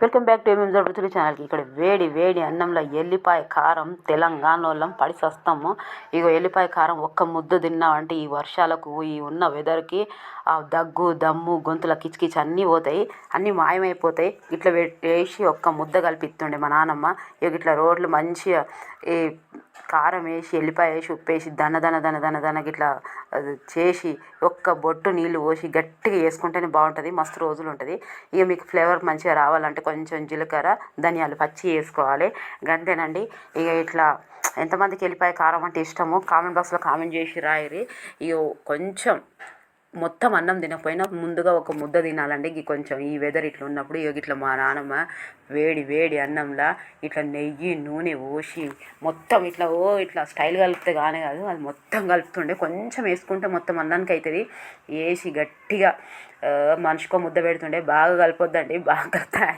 Welcome back to MM రుచులు ఛానల్కి. ఇక్కడ వేడి వేడి అన్నంలో ఎల్లిపాయ కారం తెలంగాణ వాళ్ళం పడి వస్తాము. ఇగో ఎల్లిపాయ కారం ఒక్క ముద్ద తిన్నామంటే ఈ వర్షాలకు ఈ ఉన్న వెదర్కి ఆ దగ్గు దమ్ము గొంతుల కిచకిచ అన్నీ పోతాయి, అన్నీ మాయమైపోతాయి. ఇట్లా వేసి ఒక్క ముద్ద కలిపిస్తుండే మా నాన్నమ్మ. ఇక ఇట్లా రోడ్లు మంచిగా ఈ కారం వేసి ఎల్లిపాయ వేసి ఉప్పు వేసి దన ఇట్లా చేసి ఒక్క బొట్టు నీళ్ళు పోసి గట్టిగా వేసుకుంటేనే బాగుంటుంది, మస్తు రోజులు ఉంటుంది. ఇక మీకు ఫ్లేవర్ మంచిగా రావాలంటే కొంచెం జీలకర్ర ధనియాలు పచ్చి వేసుకోవాలి, గంతేనండి. ఇక ఇట్లా ఎంతమందికి ఎల్లిపాయ కారం అంటే ఇష్టమో కామెంట్ బాక్స్లో కామెంట్ చేసి రాయరి. ఇక కొంచెం మొత్తం అన్నం తినకపోయినా ముందుగా ఒక ముద్ద తినాలండి. కొంచెం ఈ వెదర్ ఇట్లా ఉన్నప్పుడు ఇట్లా మా నాన్నమ్మ వేడి వేడి అన్నంలా ఇట్లా నెయ్యి నూనె పోసి మొత్తం ఇట్లా స్టైల్ కలిపితే కానీ కాదు, అది మొత్తం కలుపుతుండే. కొంచెం వేసుకుంటే మొత్తం అన్నానికి అవుతుంది. వేసి గట్టిగా మనిషికో ముద్ద పెడుతుండే. బాగా కలిపొద్దండి, బాగా